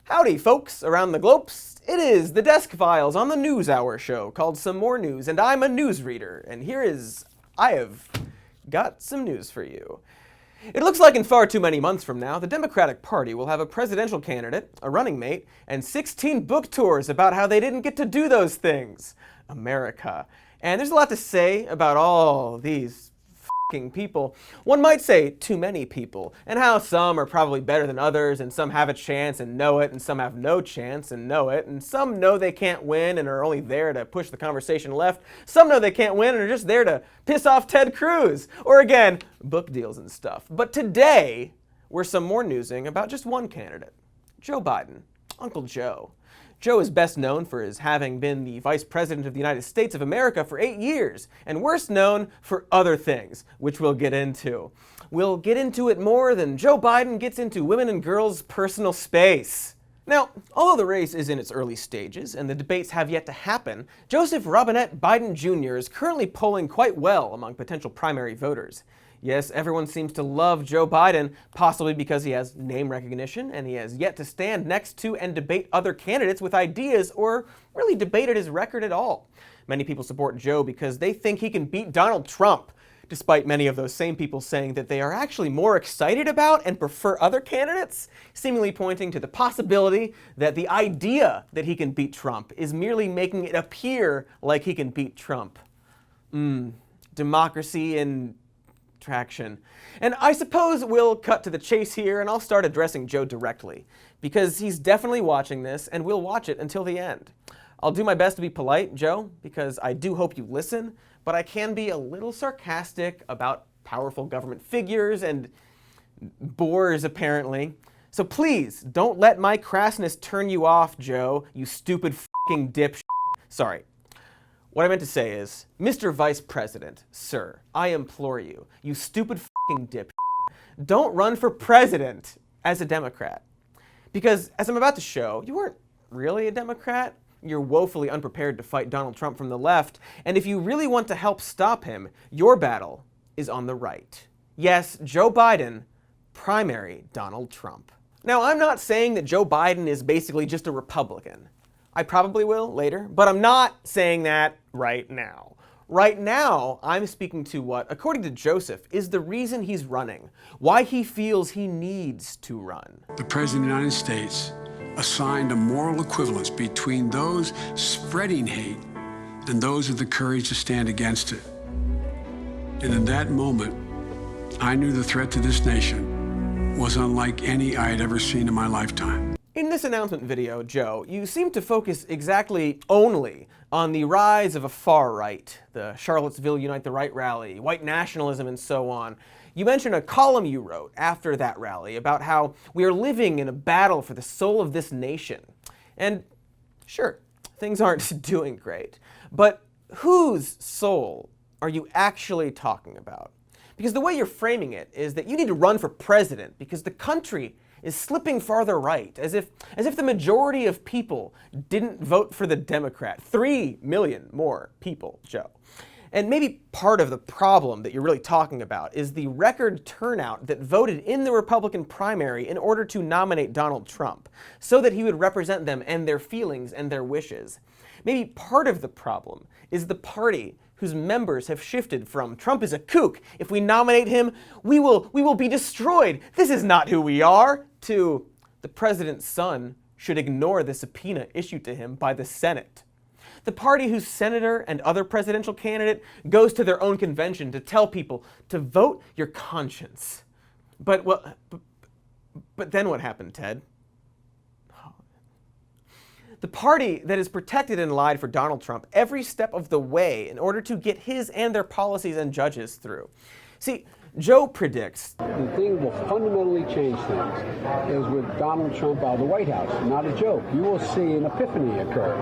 Howdy, folks around the glopes. It is the Desk Files on the News Hour show called Some More News, and I'm a newsreader, and I have got some news for you. It looks like in far too many months from now, the Democratic Party will have a presidential candidate, a running mate, and 16 book tours about how they didn't get to do those things. America. And there's a lot to say about all these f***ing people. One might say too many people, and how some are probably better than others, and some have a chance and know it, and some have no chance and know it, and some know they can't win and are only there to push the conversation left. Some know they can't win and are just there to piss off Ted Cruz, or again, book deals and stuff. But today, we're some more newsing about just one candidate, Joe Biden, Uncle Joe. Joe is best known for his having been the Vice President of the United States of America for 8 years, and worse known for other things, which we'll get into. We'll get into it more than Joe Biden gets into women and girls' personal space. Now, although the race is in its early stages and the debates have yet to happen, Joseph Robinette Biden Jr. is currently polling quite well among potential primary voters. Yes, everyone seems to love Joe Biden, possibly because he has name recognition and he has yet to stand next to and debate other candidates with ideas or really debated his record at all. Many people support Joe because they think he can beat Donald Trump, despite many of those same people saying that they are actually more excited about and prefer other candidates, seemingly pointing to the possibility that the idea that he can beat Trump is merely making it appear like he can beat Trump. Democracy and traction. And I suppose we'll cut to the chase here and I'll start addressing Joe directly, because he's definitely watching this and we'll watch it until the end. I'll do my best to be polite, Joe, because I do hope you listen, but I can be a little sarcastic about powerful government figures and bores, apparently. So please, don't let my crassness turn you off, Joe, you stupid f***ing dipshit. Sorry. What I meant to say is, Mr. Vice President, sir, I implore you, you stupid f***ing dipshit, don't run for president as a Democrat. Because, as I'm about to show, you weren't really a Democrat. You're woefully unprepared to fight Donald Trump from the left, and if you really want to help stop him, your battle is on the right. Yes, Joe Biden, primary Donald Trump. Now, I'm not saying that Joe Biden is basically just a Republican. I probably will later, but I'm not saying that right now. Right now, I'm speaking to what, according to Joseph, is the reason he's running, why he feels he needs to run. The President of the United States assigned a moral equivalence between those spreading hate and those with the courage to stand against it. And in that moment, I knew the threat to this nation was unlike any I had ever seen in my lifetime. In this announcement video, Joe, you seem to focus exactly only on the rise of a far right, the Charlottesville Unite the Right rally, white nationalism, and so on. You mention a column you wrote after that rally about how we are living in a battle for the soul of this nation. And sure, things aren't doing great, but whose soul are you actually talking about? Because the way you're framing it is that you need to run for president because the country is slipping farther right, as if the majority of people didn't vote for the Democrat. 3 million more people, Joe. And maybe part of the problem that you're really talking about is the record turnout that voted in the Republican primary in order to nominate Donald Trump, so that he would represent them and their feelings and their wishes. Maybe part of the problem is the party whose members have shifted from Trump is a kook, if we nominate him, we will be destroyed, this is not who we are, to the president's son should ignore the subpoena issued to him by the Senate. The party whose senator and other presidential candidate goes to their own convention to tell people to vote your conscience. But then what happened, Ted? The party that has protected and lied for Donald Trump every step of the way in order to get his and their policies and judges through. See, Joe predicts the thing will fundamentally change things is with Donald Trump out of the White House. Not a joke. You will see an epiphany occur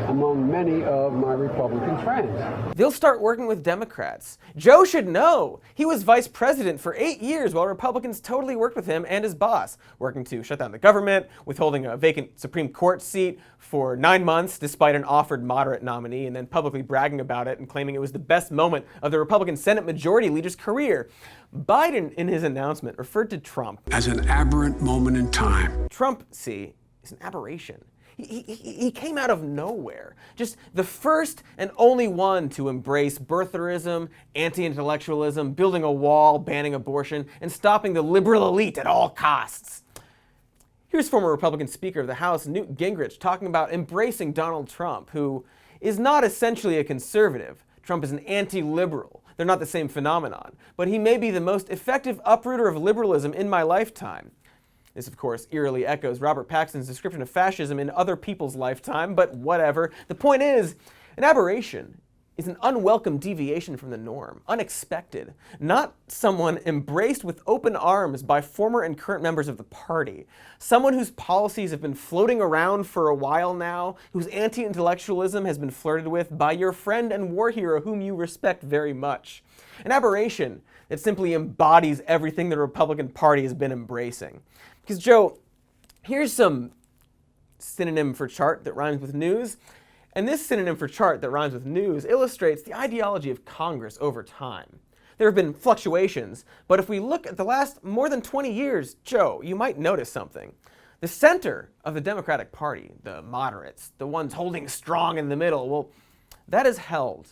among many of my Republican friends. They'll start working with Democrats. Joe should know. He was vice president for 8 years while Republicans totally worked with him and his boss, working to shut down the government, withholding a vacant Supreme Court seat for 9 months despite an offered moderate nominee, and then publicly bragging about it and claiming it was the best moment of the Republican Senate Majority Leader's career. Biden, in his announcement, referred to Trump as an aberrant moment in time. Trump, see, is an aberration. He came out of nowhere. Just the first and only one to embrace birtherism, anti-intellectualism, building a wall, banning abortion, and stopping the liberal elite at all costs. Here's former Republican Speaker of the House, Newt Gingrich, talking about embracing Donald Trump, who is not essentially a conservative. Trump is an anti-liberal. They're not the same phenomenon. But he may be the most effective uprooter of liberalism in my lifetime. This, of course, eerily echoes Robert Paxton's description of fascism in other people's lifetime, but whatever. The point is, an aberration is an unwelcome deviation from the norm, unexpected, not someone embraced with open arms by former and current members of the party, someone whose policies have been floating around for a while now, whose anti-intellectualism has been flirted with by your friend and war hero whom you respect very much. An aberration that simply embodies everything the Republican Party has been embracing. Because, Joe, here's some synonym for chart that rhymes with news. And this synonym for chart that rhymes with news illustrates the ideology of Congress over time. There have been fluctuations, but if we look at the last more than 20 years, Joe, you might notice something. The center of the Democratic Party, the moderates, the ones holding strong in the middle, well, that is held.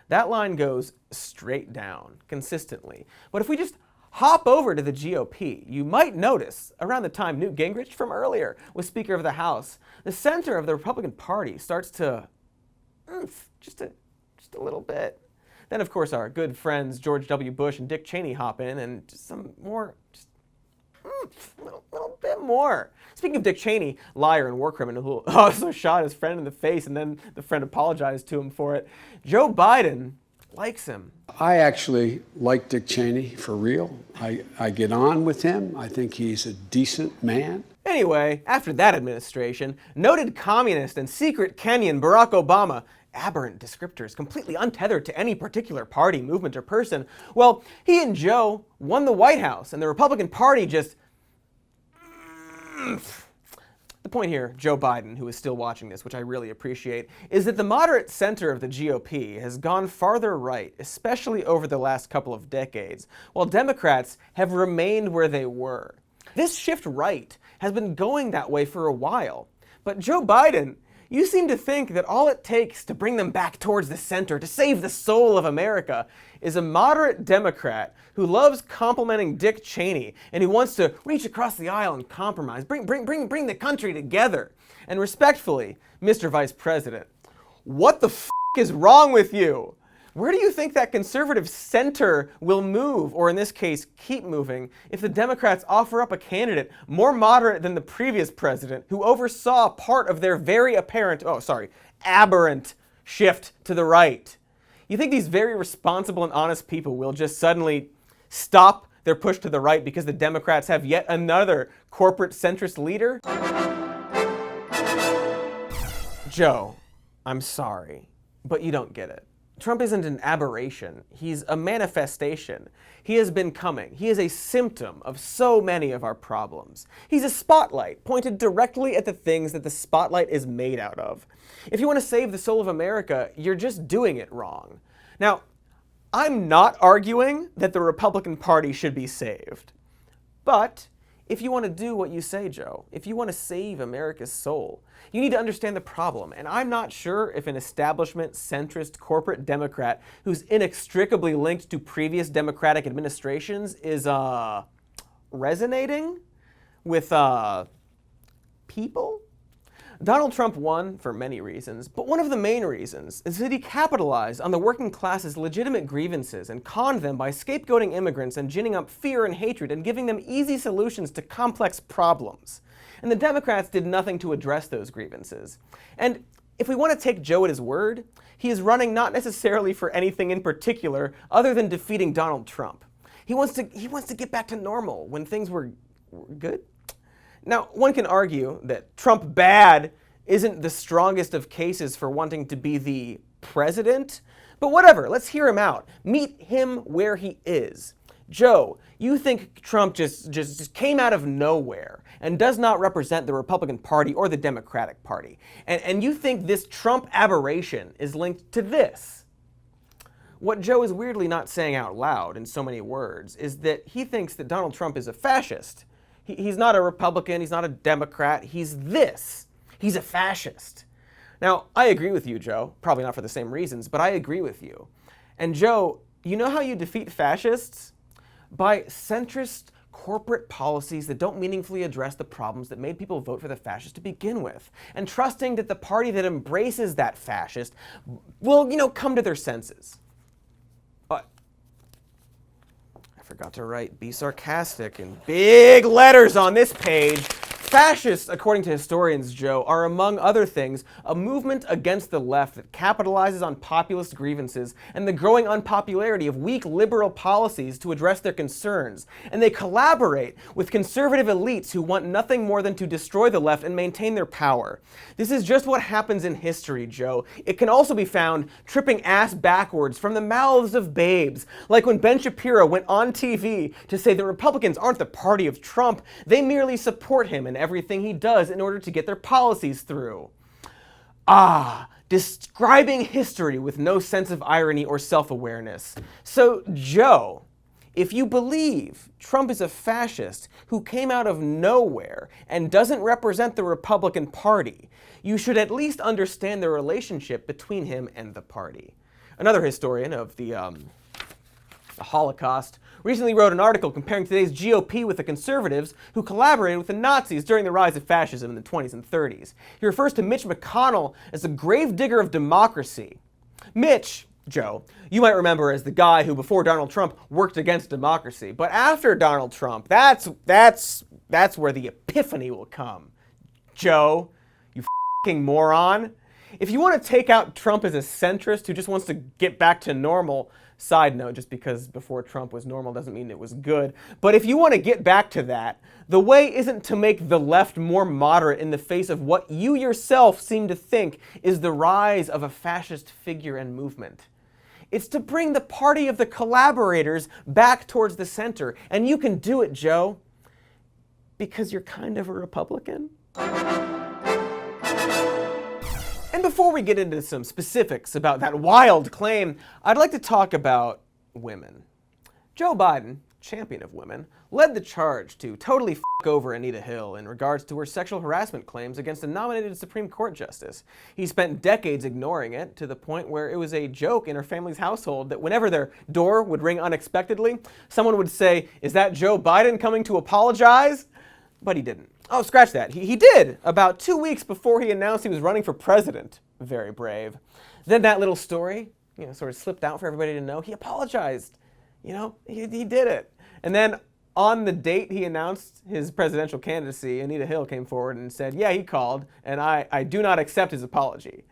That line goes straight down, consistently. But if we just hop over to the GOP, you might notice, around the time Newt Gingrich from earlier was Speaker of the House, the center of the Republican Party starts to just a little bit. Then, of course, our good friends George W. Bush and Dick Cheney hop in, and just some more, just a little bit more. Speaking of Dick Cheney, liar and war criminal who also shot his friend in the face and then the friend apologized to him for it, Joe Biden likes him. I actually like Dick Cheney for real. I get on with him. I think he's a decent man. Anyway, after that administration, noted communist and secret Kenyan Barack Obama, aberrant descriptors completely untethered to any particular party, movement, or person, well, he and Joe won the White House, and the Republican Party just... The point here, Joe Biden, who is still watching this, which I really appreciate, is that the moderate center of the GOP has gone farther right, especially over the last couple of decades, while Democrats have remained where they were. This shift right has been going that way for a while. But Joe Biden, you seem to think that all it takes to bring them back towards the center, to save the soul of America, is a moderate Democrat who loves complimenting Dick Cheney and who wants to reach across the aisle and compromise, bring the country together. And respectfully, Mr. Vice President, what the f*** is wrong with you? Where do you think that conservative center will move, or in this case, keep moving, if the Democrats offer up a candidate more moderate than the previous president who oversaw part of their very apparent, aberrant shift to the right? You think these very responsible and honest people will just suddenly stop their push to the right because the Democrats have yet another corporate centrist leader? Joe, I'm sorry, but you don't get it. Trump isn't an aberration. He's a manifestation. He has been coming. He is a symptom of so many of our problems. He's a spotlight pointed directly at the things that the spotlight is made out of. If you want to save the soul of America, you're just doing it wrong. Now, I'm not arguing that the Republican Party should be saved. But if you want to do what you say, Joe, if you want to save America's soul, you need to understand the problem. And I'm not sure if an establishment, centrist, corporate Democrat who's inextricably linked to previous Democratic administrations is resonating with people. Donald Trump won for many reasons, but one of the main reasons is that he capitalized on the working class's legitimate grievances and conned them by scapegoating immigrants and ginning up fear and hatred and giving them easy solutions to complex problems. And the Democrats did nothing to address those grievances. And if we want to take Joe at his word, he is running not necessarily for anything in particular other than defeating Donald Trump. He wants to get back to normal when things were good. Now, one can argue that Trump bad isn't the strongest of cases for wanting to be the president, but whatever, let's hear him out. Meet him where he is. Joe, you think Trump just came out of nowhere and does not represent the Republican Party or the Democratic Party. And you think this Trump aberration is linked to this. What Joe is weirdly not saying out loud in so many words is that he thinks that Donald Trump is a fascist He's not a Republican, he's not a Democrat, he's this. He's a fascist. Now, I agree with you, Joe. Probably not for the same reasons, but I agree with you. And Joe, you know how you defeat fascists? By centrist corporate policies that don't meaningfully address the problems that made people vote for the fascist to begin with, and trusting that the party that embraces that fascist will, come to their senses. But I forgot to write "be sarcastic" in big letters on this page. Fascists, according to historians, Joe, are among other things a movement against the left that capitalizes on populist grievances and the growing unpopularity of weak liberal policies to address their concerns. And they collaborate with conservative elites who want nothing more than to destroy the left and maintain their power. This is just what happens in history, Joe. It can also be found tripping ass backwards from the mouths of babes, like when Ben Shapiro went on TV to say that Republicans aren't the party of Trump, they merely support him in everything he does in order to get their policies through. Describing history with no sense of irony or self-awareness. So, Joe, if you believe Trump is a fascist who came out of nowhere and doesn't represent the Republican Party, you should at least understand the relationship between him and the party. Another historian of the Holocaust recently wrote an article comparing today's GOP with the conservatives who collaborated with the Nazis during the rise of fascism in the 20s and 30s. He refers to Mitch McConnell as a gravedigger of democracy. Mitch, Joe, you might remember as the guy who before Donald Trump worked against democracy, but after Donald Trump, that's where the epiphany will come. Joe, you f***ing moron. If you want to take out Trump as a centrist who just wants to get back to normal, side note, just because before Trump was normal doesn't mean it was good. But if you want to get back to that, the way isn't to make the left more moderate in the face of what you yourself seem to think is the rise of a fascist figure and movement. It's to bring the party of the collaborators back towards the center. And you can do it, Joe, because you're kind of a Republican. And before we get into some specifics about that wild claim, I'd like to talk about women. Joe Biden, champion of women, led the charge to totally f*** over Anita Hill in regards to her sexual harassment claims against a nominated Supreme Court justice. He spent decades ignoring it to the point where it was a joke in her family's household that whenever their door would ring unexpectedly, someone would say, "Is that Joe Biden coming to apologize?" But he didn't. Oh, scratch that. He did, about 2 weeks before he announced he was running for president. Very brave. Then that little story, sort of slipped out for everybody to know. He apologized. He did it. And then on the date he announced his presidential candidacy, Anita Hill came forward and said, yeah, he called, and I do not accept his apology.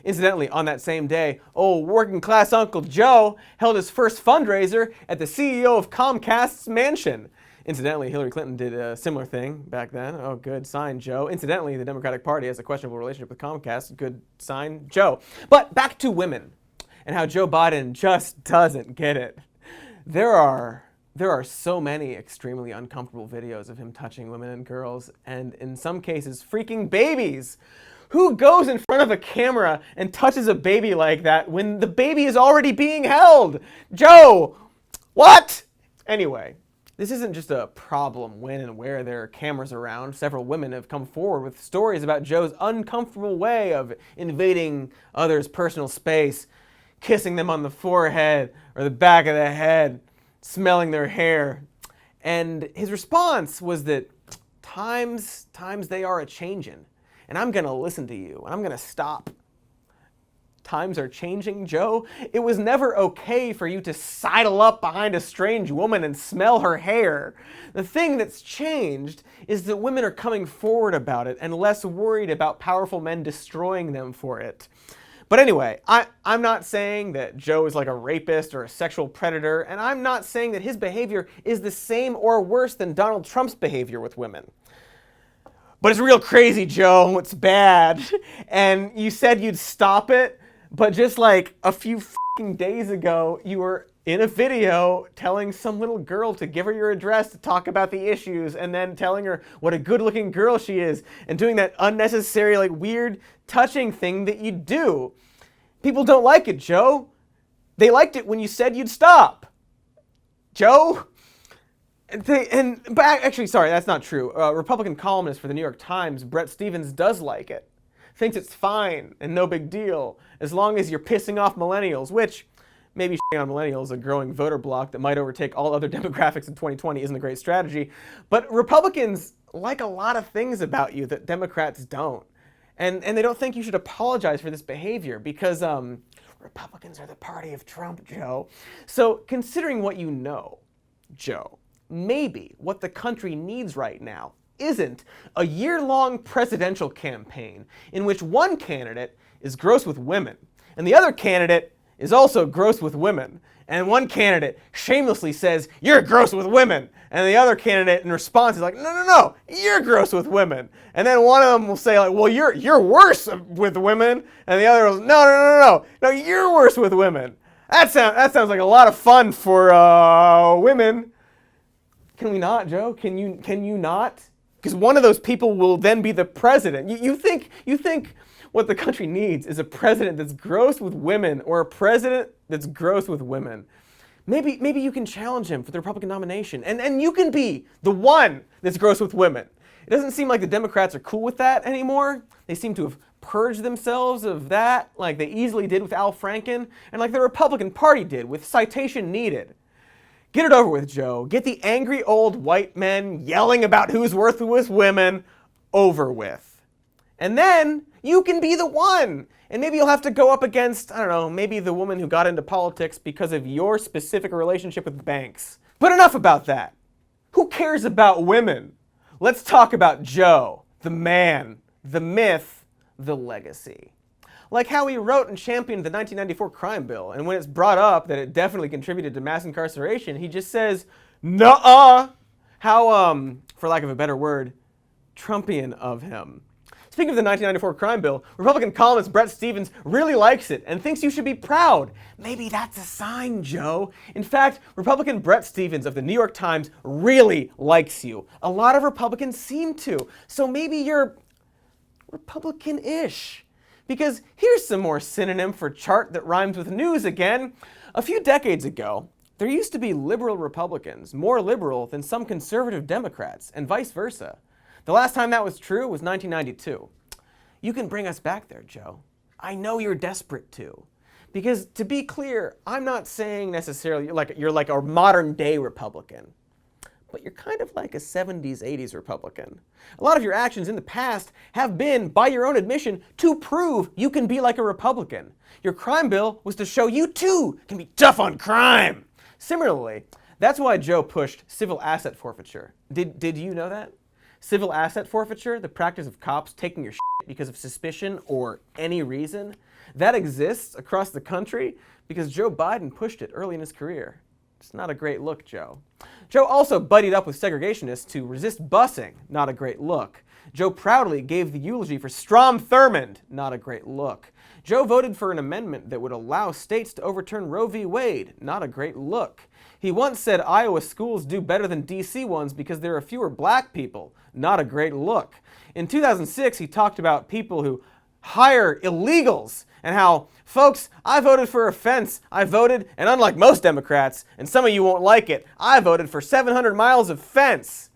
Incidentally, on that same day, old working class Uncle Joe held his first fundraiser at the CEO of Comcast's mansion. Incidentally, Hillary Clinton did a similar thing back then. Oh, good sign, Joe. Incidentally, the Democratic Party has a questionable relationship with Comcast. Good sign, Joe. But back to women and how Joe Biden just doesn't get it. There are so many extremely uncomfortable videos of him touching women and girls, and in some cases, freaking babies. Who goes in front of a camera and touches a baby like that when the baby is already being held? Joe, what? Anyway. This isn't just a problem when and where there are cameras around. Several women have come forward with stories about Joe's uncomfortable way of invading others' personal space, kissing them on the forehead or the back of the head, smelling their hair. And his response was that times they are a-changin', and I'm gonna listen to you, and I'm gonna stop. Times are changing, Joe. It was never okay for you to sidle up behind a strange woman and smell her hair. The thing that's changed is that women are coming forward about it and less worried about powerful men destroying them for it. But anyway, I'm not saying that Joe is like a rapist or a sexual predator, and I'm not saying that his behavior is the same or worse than Donald Trump's behavior with women. But it's real crazy, Joe. It's bad. And you said you'd stop it. But just like a few f***ing days ago, you were in a video telling some little girl to give her your address to talk about the issues, and then telling her what a good-looking girl she is, and doing that unnecessary, weird touching thing that you do. People don't like it, Joe. They liked it when you said you'd stop. Joe? Actually, sorry, that's not true. Republican columnist for the New York Times, Bret Stephens, does like it. Thinks it's fine and no big deal, as long as you're pissing off millennials, which maybe shitting on millennials, a growing voter bloc that might overtake all other demographics in 2020, isn't a great strategy. But Republicans like a lot of things about you that Democrats don't. And they don't think you should apologize for this behavior because Republicans are the party of Trump, Joe. So considering what you know, Joe, maybe what the country needs right now isn't a year-long presidential campaign in which one candidate is gross with women and the other candidate is also gross with women. And one candidate shamelessly says, "You're gross with women." And the other candidate in response is like, "No, you're gross with women." And then one of them will say, like, "Well, you're worse with women." And the other will, No, you're worse with women. That sounds like a lot of fun for women. Can we not, Joe? Can you not? Because one of those people will then be the president. You think what the country needs is a president that's gross with women or a president that's gross with women. Maybe you can challenge him for the Republican nomination and you can be the one that's gross with women. It doesn't seem like the Democrats are cool with that anymore. They seem to have purged themselves of that like they easily did with Al Franken and like the Republican Party did with Citation Needed. Get it over with, Joe. Get the angry old white men yelling about who's worth with women over with. And then you can be the one. And maybe you'll have to go up against, I don't know, maybe the woman who got into politics because of your specific relationship with banks. But enough about that. Who cares about women? Let's talk about Joe, the man, the myth, the legacy. Like how he wrote and championed the 1994 crime bill, and when it's brought up that it definitely contributed to mass incarceration, he just says, "Nuh-uh." How, for lack of a better word, Trumpian of him. Speaking of the 1994 crime bill, Republican columnist Bret Stephens really likes it and thinks you should be proud. Maybe that's a sign, Joe. In fact, Republican Bret Stephens of the New York Times really likes you. A lot of Republicans seem to. So maybe you're Republican-ish. Because here's some more synonym for chart that rhymes with news again. A few decades ago, there used to be liberal Republicans more liberal than some conservative Democrats, and vice versa. The last time that was true was 1992. You can bring us back there, Joe. I know you're desperate to. Because to be clear, I'm not saying necessarily you're like a modern day Republican. But you're kind of like a 70s, 80s Republican. A lot of your actions in the past have been, by your own admission, to prove you can be like a Republican. Your crime bill was to show you too can be tough on crime. Similarly, that's why Joe pushed civil asset forfeiture. Did you know that? Civil asset forfeiture, the practice of cops taking your shit because of suspicion or any reason, that exists across the country because Joe Biden pushed it early in his career. It's not a great look, Joe. Joe also buddied up with segregationists to resist busing. Not a great look. Joe proudly gave the eulogy for Strom Thurmond. Not a great look. Joe voted for an amendment that would allow states to overturn Roe v. Wade. Not a great look. He once said Iowa schools do better than DC ones because there are fewer black people. Not a great look. In 2006, he talked about people who hire illegals and how, folks, I voted for a fence. I voted, and unlike most Democrats, and some of you won't like it, I voted for 700 miles of fence.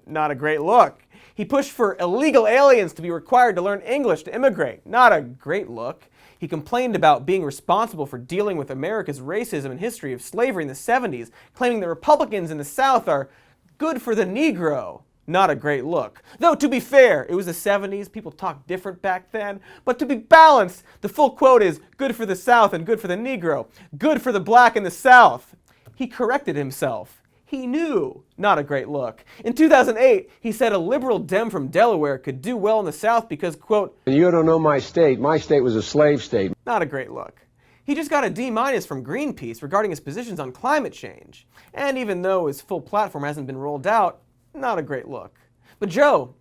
Not a great look. He pushed for illegal aliens to be required to learn English to immigrate. Not a great look. He complained about being responsible for dealing with America's racism and history of slavery in the 70s, claiming that Republicans in the South are good for the Negro. Not a great look. Though, to be fair, it was the 70s, people talked different back then. But to be balanced, the full quote is, good for the South and good for the Negro. Good for the black in the South. He corrected himself. He knew. Not a great look. In 2008, he said a liberal Dem from Delaware could do well in the South because, quote, "You don't know my state. My state was a slave state." Not a great look. He just got a D- from Greenpeace regarding his positions on climate change. And even though his full platform hasn't been rolled out, not a great look. But Joe,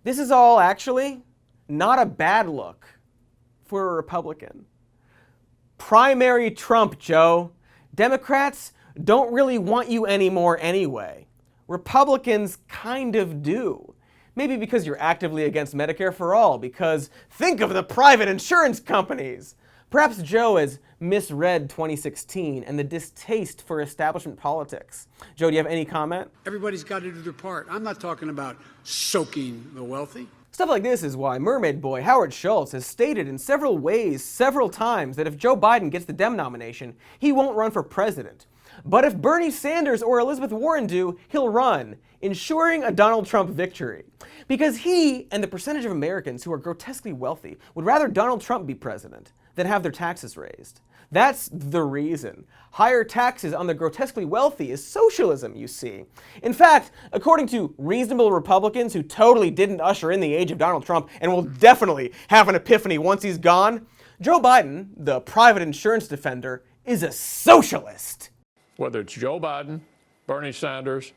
this is all actually not a bad look for a Republican. Primary Trump, Joe. Democrats don't really want you anymore anyway. Republicans kind of do. Maybe because you're actively against Medicare for all, because think of the private insurance companies. Perhaps Joe has misread 2016 and the distaste for establishment politics. Joe, do you have any comment? Everybody's got to do their part. I'm not talking about soaking the wealthy. Stuff like this is why Mermaid Boy Howard Schultz has stated in several ways, several times, that if Joe Biden gets the Dem nomination, he won't run for president. But if Bernie Sanders or Elizabeth Warren do, he'll run, ensuring a Donald Trump victory. Because he and the percentage of Americans who are grotesquely wealthy would rather Donald Trump be president than have their taxes raised. That's the reason. Higher taxes on the grotesquely wealthy is socialism, you see. In fact, according to reasonable Republicans who totally didn't usher in the age of Donald Trump and will definitely have an epiphany once he's gone, Joe Biden, the private insurance defender, is a socialist. Whether it's Joe Biden, Bernie Sanders,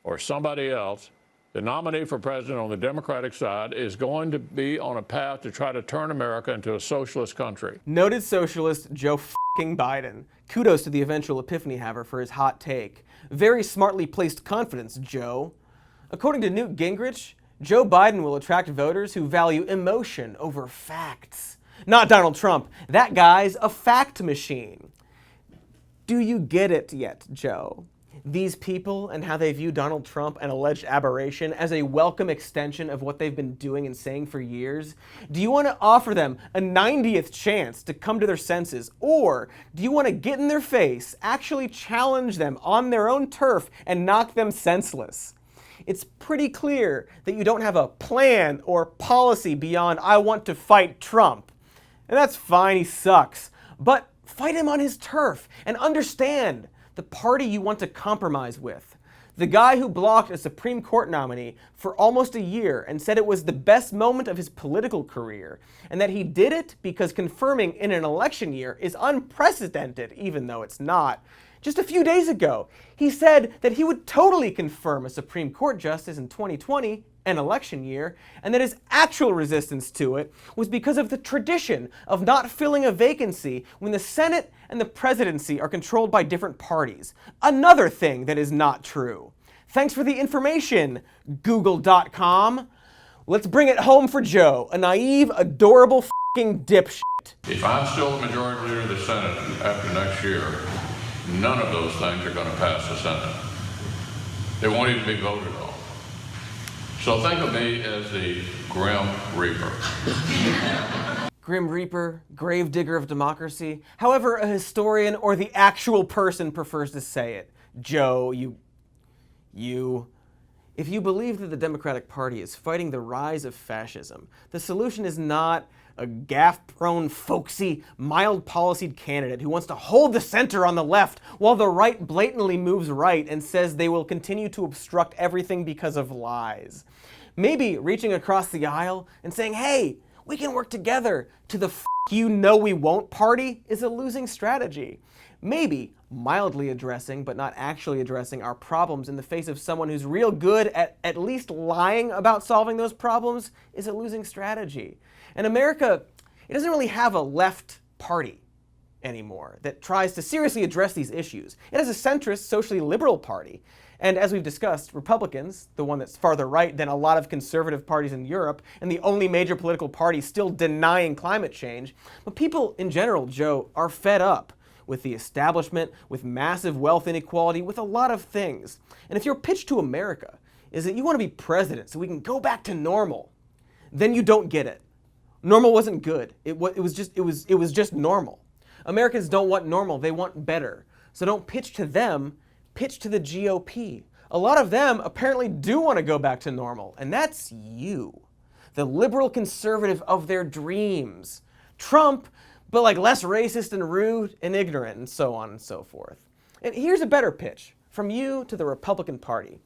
or somebody else, the nominee for president on the Democratic side is going to be on a path to try to turn America into a socialist country. Noted socialist Joe f***ing Biden. Kudos to the eventual epiphany haver for his hot take. Very smartly placed confidence, Joe. According to Newt Gingrich, Joe Biden will attract voters who value emotion over facts. Not Donald Trump. That guy's a fact machine. Do you get it yet, Joe? These people and how they view Donald Trump, an alleged aberration, as a welcome extension of what they've been doing and saying for years? Do you want to offer them a 90th chance to come to their senses? Or do you want to get in their face, actually challenge them on their own turf, and knock them senseless? It's pretty clear that you don't have a plan or policy beyond "I want to fight Trump." And that's fine, he sucks. But fight him on his turf and understand the party you want to compromise with. The guy who blocked a Supreme Court nominee for almost a year and said it was the best moment of his political career, and that he did it because confirming in an election year is unprecedented, even though it's not. Just a few days ago, he said that he would totally confirm a Supreme Court justice in 2020, an election year, and that his actual resistance to it was because of the tradition of not filling a vacancy when the Senate and the presidency are controlled by different parties. Another thing that is not true. Thanks for the information, Google.com. Let's bring it home for Joe, a naive, adorable f***ing dipshit. If I'm still the majority leader of the Senate after next year, none of those things are going to pass the Senate. They won't even be voted on. So think of me as the Grim Reaper. Grim Reaper, gravedigger of democracy, however a historian or the actual person prefers to say it. Joe, if you believe that the Democratic Party is fighting the rise of fascism, the solution is not a gaffe-prone, folksy, mild-policyed candidate who wants to hold the center on the left while the right blatantly moves right and says they will continue to obstruct everything because of lies. Maybe reaching across the aisle and saying, hey, we can work together to the you know we won't party is a losing strategy. Maybe mildly addressing, but not actually addressing our problems in the face of someone who's real good at least lying about solving those problems is a losing strategy. And America, it doesn't really have a left party anymore that tries to seriously address these issues. It has a centrist, socially liberal party. And as we've discussed, Republicans, the one that's farther right than a lot of conservative parties in Europe, and the only major political party still denying climate change. But people in general, Joe, are fed up with the establishment, with massive wealth inequality, with a lot of things. And if your pitch to America is that you want to be president so we can go back to normal, then you don't get it. Normal wasn't good. It was just normal. Americans don't want normal, they want better. So don't pitch to them, pitch to the GOP. A lot of them apparently do want to go back to normal, and that's you. The liberal conservative of their dreams. Trump, but like less racist and rude and ignorant and so on and so forth. And here's a better pitch from you to the Republican Party.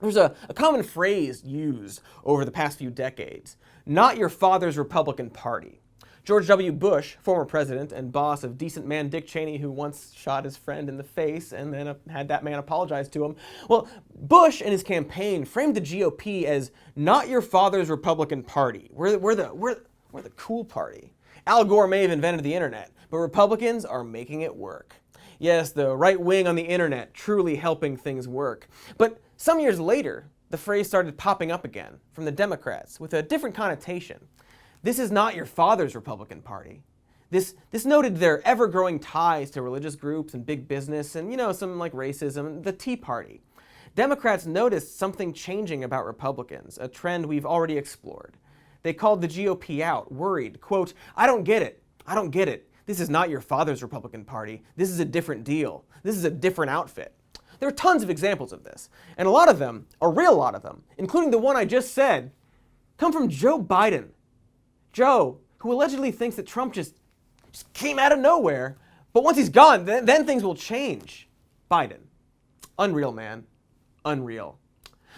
There's a common phrase used over the past few decades, not your father's Republican Party. George W. Bush, former president and boss of decent man Dick Cheney, who once shot his friend in the face and then had that man apologize to him. Well, Bush and his campaign framed the GOP as not your father's Republican Party. We're the cool party. Al Gore may have invented the internet, but Republicans are making it work. Yes, the right wing on the internet truly helping things work. But some years later, the phrase started popping up again from the Democrats with a different connotation. This is not your father's Republican Party. This noted their ever-growing ties to religious groups and big business and, some like racism, the Tea Party. Democrats noticed something changing about Republicans, a trend we've already explored. They called the GOP out, worried, quote, "I don't get it. I don't get it. This is not your father's Republican Party. This is a different deal. This is a different outfit." There are tons of examples of this, and a lot of them, a real lot of them, including the one I just said, come from Joe Biden. Joe, who allegedly thinks that Trump just came out of nowhere, but once he's gone, then things will change. Biden. Unreal, man. Unreal.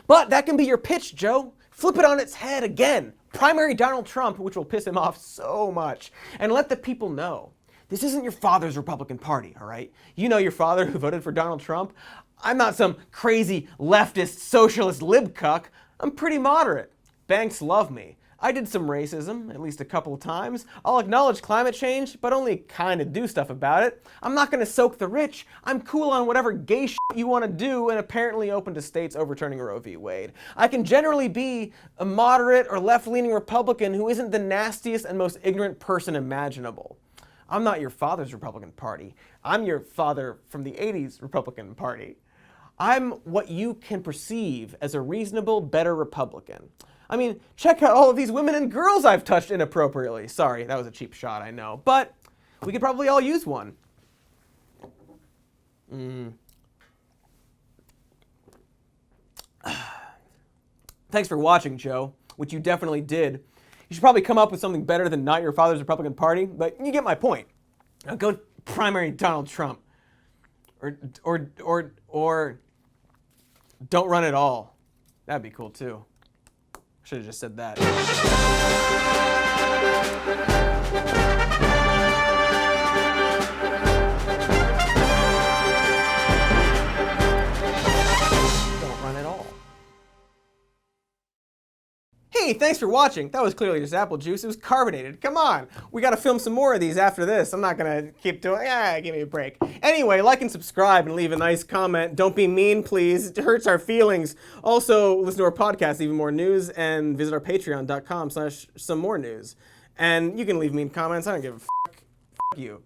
But that can be your pitch, Joe. Flip it on its head again. Primary Donald Trump, which will piss him off so much, and let the people know. This isn't your father's Republican Party, all right? You know your father who voted for Donald Trump. I'm not some crazy leftist socialist libcuck. I'm pretty moderate. Banks love me. I did some racism, at least a couple of times. I'll acknowledge climate change, but only kind of do stuff about it. I'm not going to soak the rich. I'm cool on whatever gay shit you want to do and apparently open to states overturning Roe v. Wade. I can generally be a moderate or left-leaning Republican who isn't the nastiest and most ignorant person imaginable. I'm not your father's Republican Party. I'm your father from the 80s Republican Party. I'm what you can perceive as a reasonable, better Republican. I mean, check out all of these women and girls I've touched inappropriately. Sorry, that was a cheap shot, I know. But we could probably all use one. Thanks for watching, Joe, which you definitely did. You should probably come up with something better than not your father's Republican Party, but you get my point. Now go primary Donald Trump. Or don't run at all. That'd be cool too. Should have just said that. Don't run at all. Hey, thanks for watching. That was clearly just apple juice. It was carbonated. Come on. We got to film some more of these after this. I'm not going to keep doing give me a break. Anyway, like and subscribe and leave a nice comment. Don't be mean, please. It hurts our feelings. Also, listen to our podcast, Even More News, and visit our patreon.com/somemorenews. And you can leave mean comments. I don't give a fuck. Fuck you.